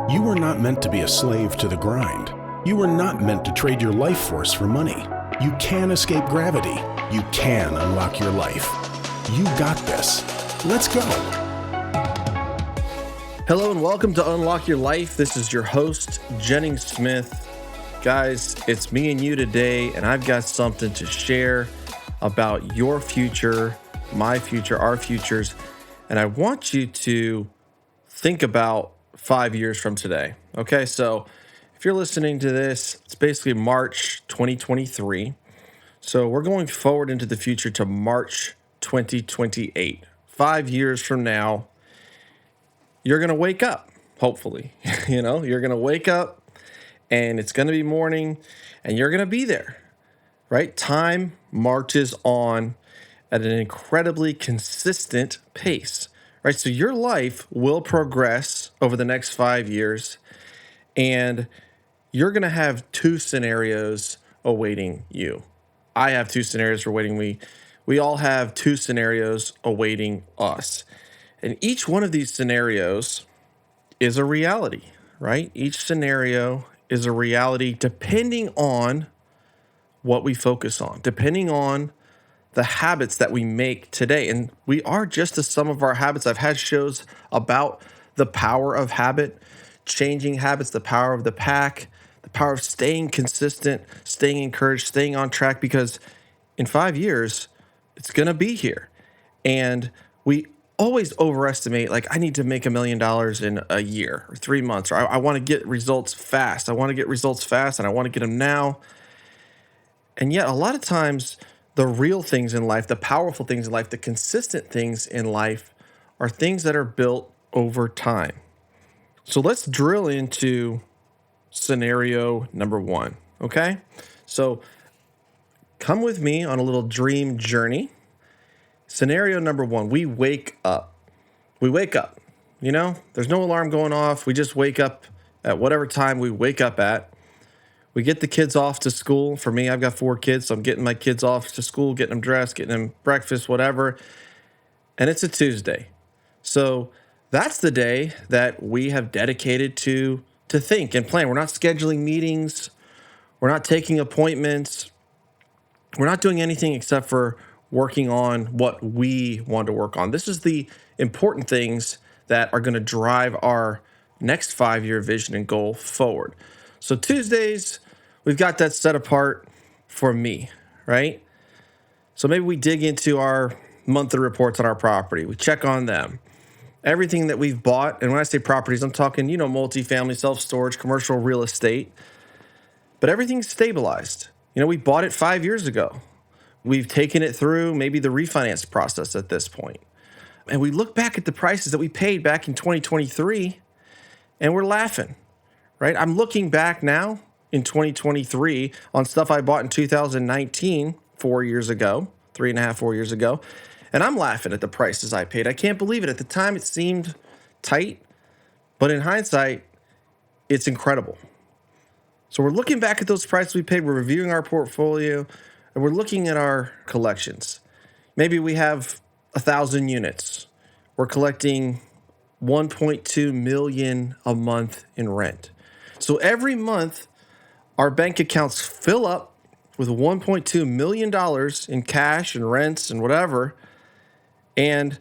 You were not meant to be a slave to the grind. You were not meant to trade your life force for money. You can escape gravity. You can unlock your life. You got this. Let's go. Hello and welcome to Unlock Your Life. This is your host, Jennings Smith. Guys, it's me and you today, and I've got something to share about your future, my future, our futures, and I want you to think about 5 years from today. Okay, so if you're listening to this, it's basically March 2023. So we're going forward into the future to March 2028. 5 years from now, you're going to wake up, hopefully. You're going to wake up and it's going to be morning and you're going to be there, right? Time marches on at an incredibly consistent pace, right? So your life will progress over the next 5 years, and you're going to have two scenarios awaiting you. I have two scenarios awaiting me. We all have two scenarios awaiting us. And each one of these scenarios is a reality, right? Each scenario is a reality depending on what we focus on, depending on the habits that we make today. And we are just the sum of our habits. I've had shows about the power of habit, changing habits, the power of the pack, the power of staying consistent, staying encouraged, staying on track, because in 5 years, it's going to be here. And we always overestimate, like, I need to make $1 million in a year or 3 months, or I want to get results fast. I want to get results fast and I want to get them now. And yet a lot of times the real things in life, the powerful things in life, the consistent things in life are things that are built over time. So let's drill into scenario number one, okay? So come with me on a little dream journey. Scenario number one, we wake up. There's no alarm going off. We just wake up at whatever time we wake up at. We get the kids off to school. For me, I've got 4 kids, so I'm getting my kids off to school, getting them dressed, getting them breakfast, whatever. And it's a Tuesday. So that's the day that we have dedicated to think and plan. We're not scheduling meetings. We're not taking appointments. We're not doing anything except for working on what we want to work on. This is the important things that are going to drive our next 5-year vision and goal forward. So Tuesdays, we've got that set apart for me, right? So maybe we dig into our monthly reports on our property. We check on them. Everything that we've bought, and when I say properties, I'm talking, multifamily, self-storage, commercial real estate, but everything's stabilized. We bought it 5 years ago. We've taken it through maybe the refinance process at this point. And we look back at the prices that we paid back in 2023, and we're laughing, right? I'm looking back now in 2023 on stuff I bought in 2019, 4 years ago, 3.5, 4 years ago, and I'm laughing at the prices I paid. I can't believe it. At the time, it seemed tight, but in hindsight, it's incredible. So we're looking back at those prices we paid, we're reviewing our portfolio, and we're looking at our collections. Maybe we have 1,000 units. We're collecting $1.2 million a month in rent. So every month, our bank accounts fill up with $1.2 million in cash and rents and whatever, and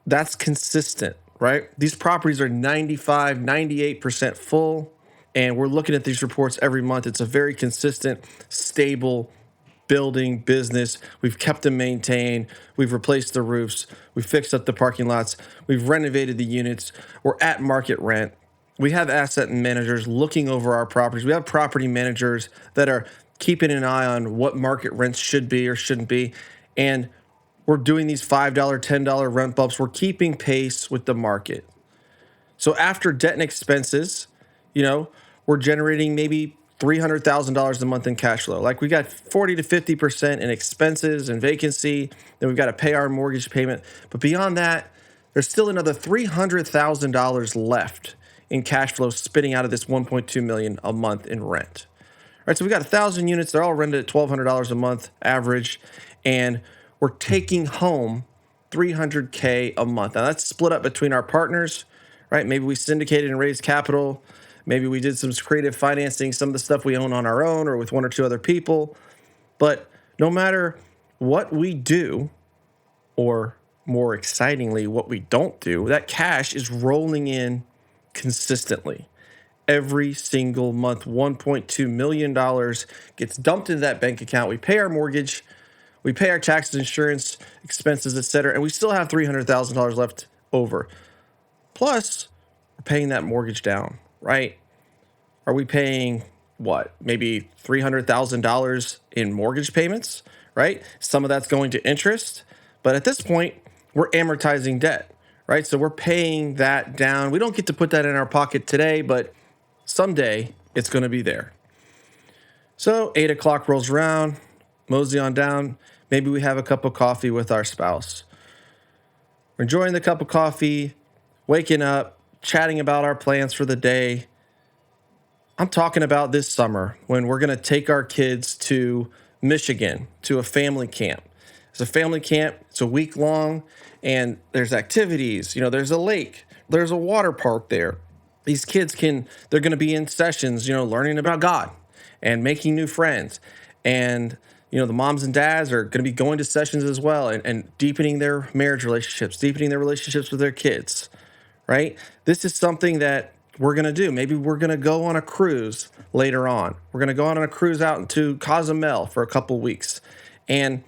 that's consistent, right? These properties are 95, 98% full, and we're looking at these reports every month. It's a very consistent, stable building business. We've kept them maintained. We've replaced the roofs. We've fixed up the parking lots. We've renovated the units. We're at market rent. We have asset managers looking over our properties. We have property managers that are keeping an eye on what market rents should be or shouldn't be. And we're doing these $5, $10 rent bumps. We're keeping pace with the market. So after debt and expenses, we're generating maybe $300,000 a month in cash flow. Like, we got 40 to 50% in expenses and vacancy. Then we've got to pay our mortgage payment. But beyond that, there's still another $300,000 left in cash flow spitting out of this $1.2 million a month in rent. All right, so we got 1,000 units. They're all rented at $1,200 a month average, and we're taking home $300K a month. Now that's split up between our partners, right? Maybe we syndicated and raised capital. Maybe we did some creative financing, some of the stuff we own on our own or with one or two other people. But no matter what we do, or more excitingly, what we don't do, that cash is rolling in consistently. Every single month, $1.2 million gets dumped into that bank account. We pay our mortgage, we pay our taxes, insurance, expenses, etc., and we still have $300,000 left over. Plus, we're paying that mortgage down, right? Are we paying what? Maybe $300,000 in mortgage payments, right? Some of that's going to interest, but at this point, we're amortizing debt, right? So we're paying that down. We don't get to put that in our pocket today, but someday it's going to be there. So 8 o'clock rolls around, mosey on down. Maybe we have a cup of coffee with our spouse. We're enjoying the cup of coffee, waking up, chatting about our plans for the day. I'm talking about this summer when we're going to take our kids to Michigan to a family camp. It's a family camp. It's a week long, and there's activities. There's a lake. There's a water park there. These kids they're going to be in sessions, learning about God and making new friends. And, the moms and dads are going to be going to sessions as well and deepening their marriage relationships, deepening their relationships with their kids, right? This is something that we're going to do. Maybe we're going to go on a cruise later on. We're going to go on a cruise out into Cozumel for a couple weeks. And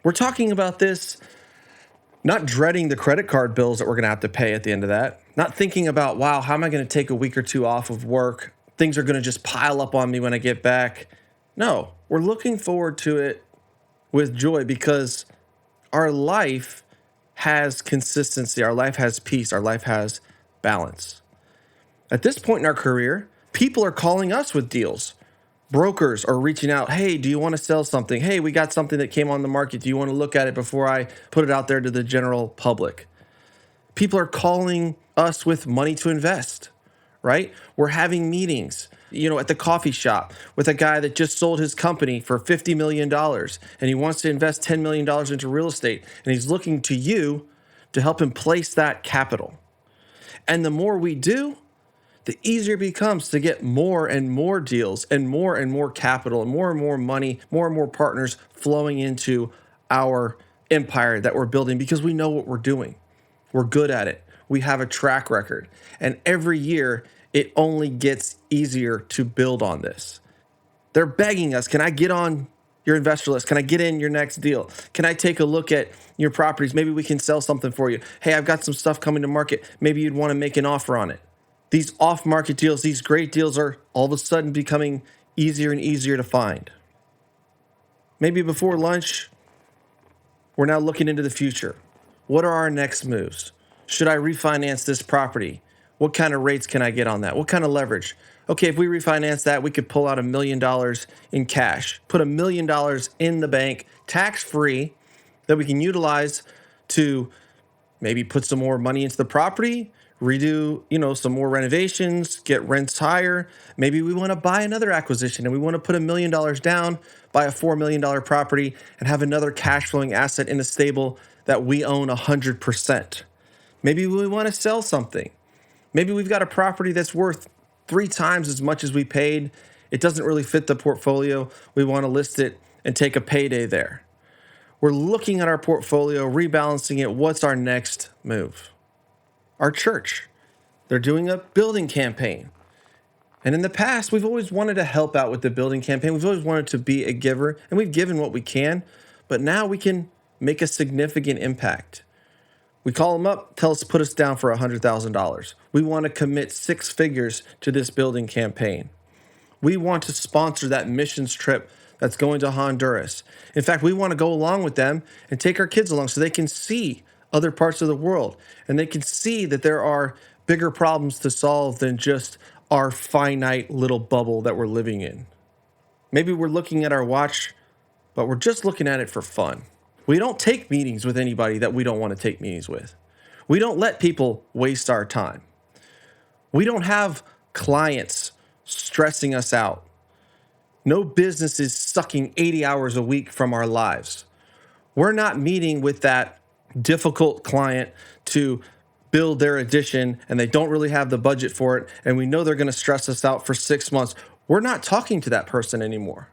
we're talking about this, not dreading the credit card bills that we're going to have to pay at the end of that, not thinking about, wow, how am I going to take a week or two off of work? Things are going to just pile up on me when I get back. No, we're looking forward to it with joy because our life has consistency. Our life has peace. Our life has balance. At this point in our career, people are calling us with deals. Brokers are reaching out. Hey, do you want to sell something? Hey, we got something that came on the market. Do you want to look at it before I put it out there to the general public? People are calling us with money to invest, right? We're having meetings, at the coffee shop with a guy that just sold his company for $50 million and he wants to invest $10 million into real estate. And he's looking to you to help him place that capital. And the more we do, the easier it becomes to get more and more deals and more capital and more money, more and more partners flowing into our empire that we're building because we know what we're doing. We're good at it. We have a track record. And every year, it only gets easier to build on this. They're begging us, can I get on your investor list? Can I get in your next deal? Can I take a look at your properties? Maybe we can sell something for you. Hey, I've got some stuff coming to market. Maybe you'd want to make an offer on it. These off-market deals, these great deals are all of a sudden becoming easier and easier to find. Maybe before lunch, we're now looking into the future. What are our next moves? Should I refinance this property? What kind of rates can I get on that? What kind of leverage? Okay, if we refinance that, we could pull out $1 million in cash, put $1 million in the bank, tax-free, that we can utilize to maybe put some more money into the property, redo, some more renovations, get rents higher. Maybe we want to buy another acquisition and we want to put $1 million down, buy a $4 million property and have another cash flowing asset in the stable that we own 100%. Maybe we want to sell something. Maybe we've got a property that's worth 3 times as much as we paid. It doesn't really fit the portfolio. We want to list it and take a payday there. We're looking at our portfolio, rebalancing it. What's our next move? Our church, they're doing a building campaign. And in the past, we've always wanted to help out with the building campaign. We've always wanted to be a giver, and we've given what we can, but now we can make a significant impact. We call them up, tell us to put us down for $100,000. We want to commit 6 figures to this building campaign. We want to sponsor that missions trip that's going to Honduras. In fact, we want to go along with them and take our kids along so they can see other parts of the world and they can see that there are bigger problems to solve than just our finite little bubble that we're living in. Maybe we're looking at our watch, but we're just looking at it for fun. We don't take meetings with anybody that we don't want to take meetings with. We don't let people waste our time. We don't have clients stressing us out. No business is sucking 80 hours a week from our lives. We're not meeting with that difficult client to build their addition and they don't really have the budget for it, and we know they're going to stress us out for 6 months. We're not talking to that person anymore.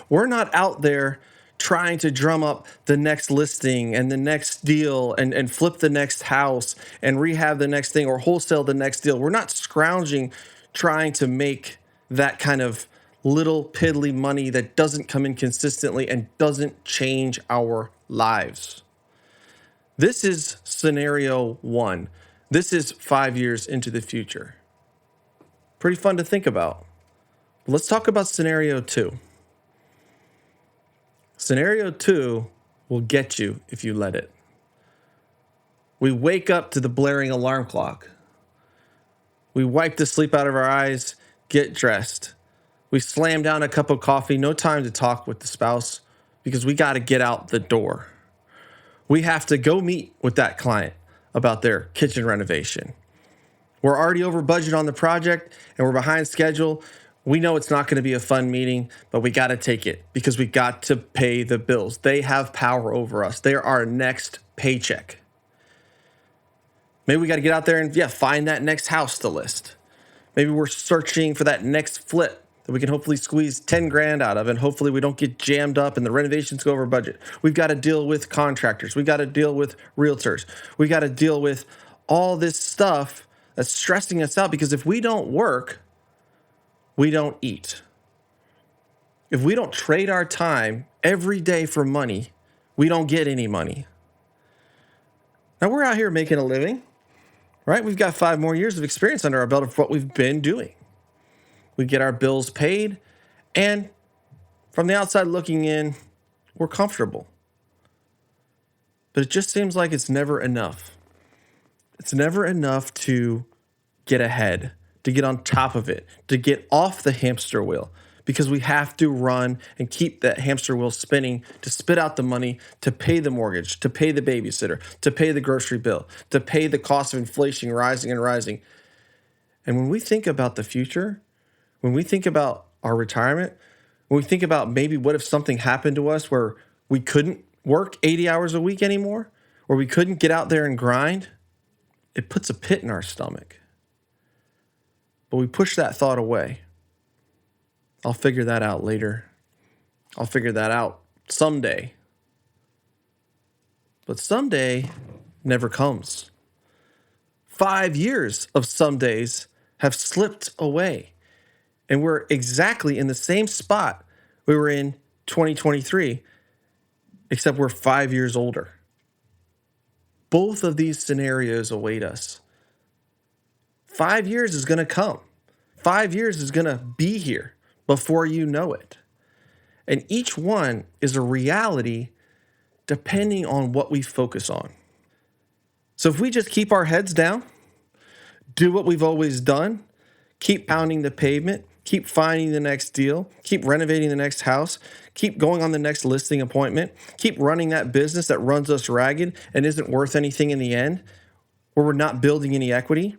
We're not out there trying to drum up the next listing and the next deal and flip the next house and rehab the next thing or wholesale the next deal. We're not scrounging trying to make that kind of little piddly money that doesn't come in consistently and doesn't change our lives. This is scenario 1. This is 5 years into the future. Pretty fun to think about. Let's talk about scenario 2. Scenario 2 will get you if you let it. We wake up to the blaring alarm clock. We wipe the sleep out of our eyes, get dressed. We slam down a cup of coffee, no time to talk with the spouse because we got to get out the door. We have to go meet with that client about their kitchen renovation. We're already over budget on the project and we're behind schedule. We know it's not going to be a fun meeting, but we got to take it because we got to pay the bills. They have power over us. They're our next paycheck. Maybe we got to get out there and find that next house to list. Maybe we're searching for that next flip that we can hopefully squeeze 10 grand out of, and hopefully we don't get jammed up and the renovations go over budget. We've got to deal with contractors. We got to deal with realtors. We got to deal with all this stuff that's stressing us out because if we don't work, we don't eat. If we don't trade our time every day for money, we don't get any money. Now we're out here making a living, right? We've got 5 more years of experience under our belt of what we've been doing. We get our bills paid, and from the outside looking in, we're comfortable. But it just seems like it's never enough. It's never enough to get ahead, to get on top of it, to get off the hamster wheel, because we have to run and keep that hamster wheel spinning to spit out the money to pay the mortgage, to pay the babysitter, to pay the grocery bill, to pay the cost of inflation rising and rising. And when we think about the future, when we think about our retirement, when we think about maybe what if something happened to us where we couldn't work 80 hours a week anymore, or we couldn't get out there and grind, it puts a pit in our stomach. But we push that thought away. I'll figure that out later. I'll figure that out someday. But someday never comes. 5 years of some days have slipped away. And we're exactly in the same spot we were in 2023, except we're 5 years older. Both of these scenarios await us. 5 years is going to come. 5 years is going to be here before you know it. And each one is a reality depending on what we focus on. So if we just keep our heads down, do what we've always done, keep pounding the pavement, keep finding the next deal, keep renovating the next house, keep going on the next listing appointment, keep running that business that runs us ragged and isn't worth anything in the end, where we're not building any equity,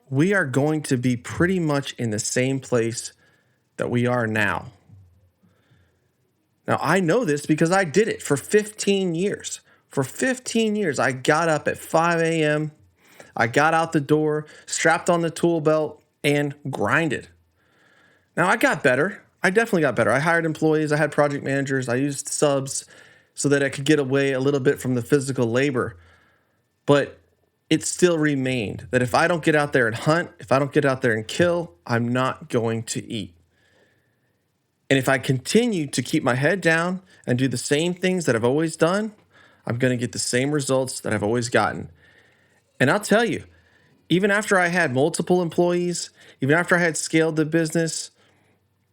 we are going to be pretty much in the same place that we are now. Now, I know this because I did it for 15 years. For 15 years, I got up at 5 a.m., I got out the door, strapped on the tool belt, and grinded. Now, I got better. I definitely got better. I hired employees. I had project managers. I used subs so that I could get away a little bit from the physical labor. But it still remained that if I don't get out there and hunt, if I don't get out there and kill, I'm not going to eat. And if I continue to keep my head down and do the same things that I've always done, I'm going to get the same results that I've always gotten. And I'll tell you, even after I had multiple employees, even after I had scaled the business,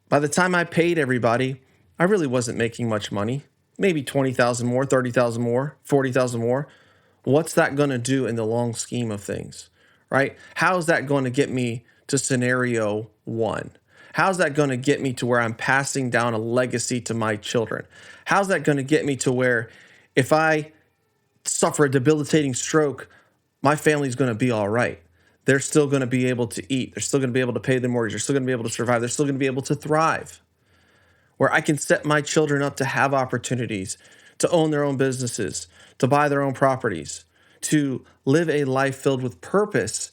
by the time I paid everybody, I really wasn't making much money. Maybe 20,000 more, 30,000 more, 40,000 more. What's that going to do in the long scheme of things, right? How's that going to get me to scenario 1? How's that going to get me to where I'm passing down a legacy to my children? How's that going to get me to where if I suffer a debilitating stroke, my family's going to be all right? They're still going to be able to eat. They're still going to be able to pay their mortgage. They're still going to be able to survive. They're still going to be able to thrive. Where I can set my children up to have opportunities, to own their own businesses, to buy their own properties, to live a life filled with purpose,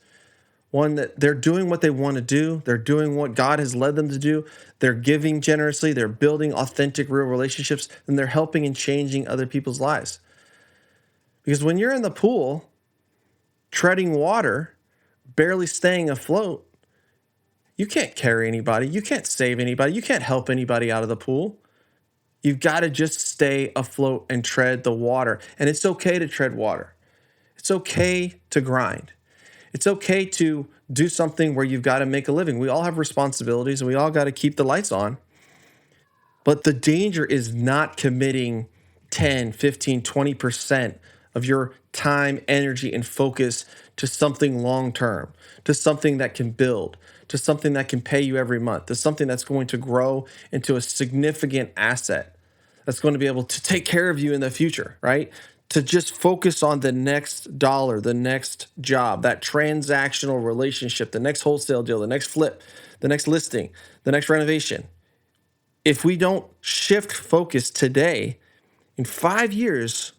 one that they're doing what they want to do, they're doing what God has led them to do, they're giving generously, they're building authentic, real relationships, and they're helping and changing other people's lives. Because when you're in the pool, treading water, barely staying afloat, you can't carry anybody, you can't save anybody, you can't help anybody out of the pool. You've got to just stay afloat and tread the water. And it's okay to tread water. It's okay to grind. It's okay to do something where you've got to make a living. We all have responsibilities and we all got to keep the lights on. But the danger is not committing 10, 15, 20% of your time, energy, and focus to something long-term, to something that can build, to something that can pay you every month, to something that's going to grow into a significant asset that's going to be able to take care of you in the future, right? To just focus on the next dollar, the next job, that transactional relationship, the next wholesale deal, the next flip, the next listing, the next renovation. If we don't shift focus today, in 5 years,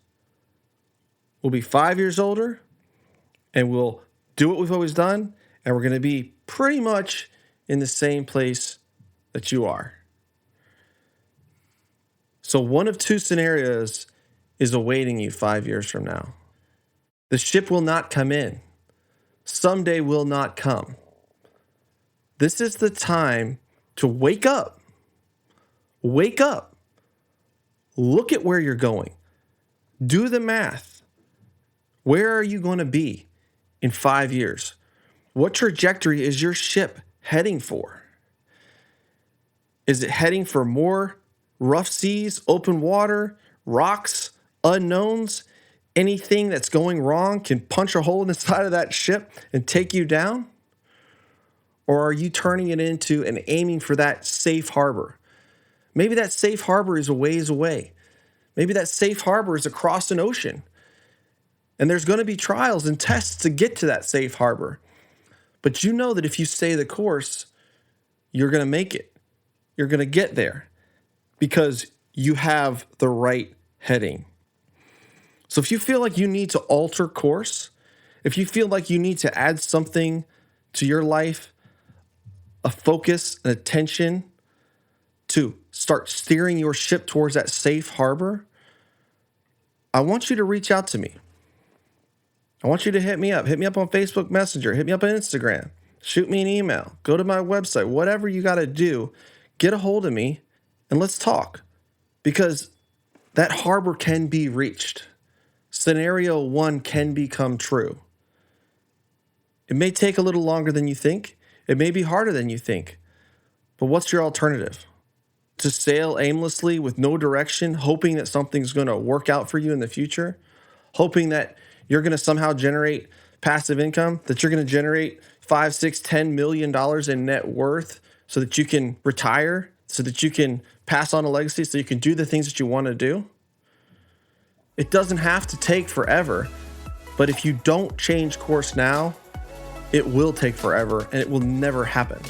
we'll be 5 years older and we'll do what we've always done, and we're going to be pretty much in the same place that you are. So one of two scenarios is awaiting you 5 years from now. The ship will not come in. Someday will not come. This is the time to wake up. Wake up. Look at where you're going. Do the math. Where are you going to be in 5 years? What trajectory is your ship heading for? Is it heading for more rough seas, open water, rocks, unknowns? Anything that's going wrong can punch a hole in the side of that ship and take you down? Or are you turning it into and aiming for that safe harbor? Maybe that safe harbor is a ways away. Maybe that safe harbor is across an ocean. And there's going to be trials and tests to get to that safe harbor. But you know that if you stay the course, you're going to make it. You're going to get there because you have the right heading. So if you feel like you need to alter course, if you feel like you need to add something to your life, a focus, an attention to start steering your ship towards that safe harbor, I want you to reach out to me. I want you to hit me up. Hit me up on Facebook Messenger. Hit me up on Instagram. Shoot me an email. Go to my website. Whatever you got to do, get a hold of me and let's talk. Because that harbor can be reached. Scenario 1 can become true. It may take a little longer than you think. It may be harder than you think. But what's your alternative? To sail aimlessly with no direction, hoping that something's going to work out for you in the future? Hoping that you're going to somehow generate passive income, that you're going to generate $5, $6, $10 million in net worth so that you can retire, so that you can pass on a legacy, so you can do the things that you want to do? It doesn't have to take forever, but if you don't change course now, it will take forever and it will never happen.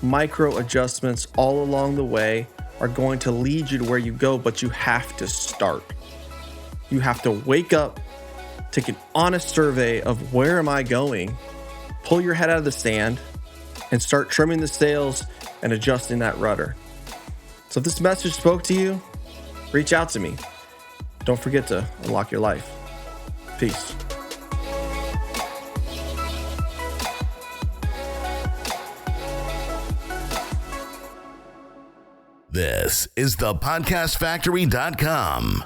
Micro adjustments all along the way are going to lead you to where you go, but you have to start. You have to wake up, take an honest survey of where am I going, pull your head out of the sand, and start trimming the sails and adjusting that rudder. So if this message spoke to you, reach out to me. Don't forget to unlock your life. Peace. This is thepodcastfactory.com.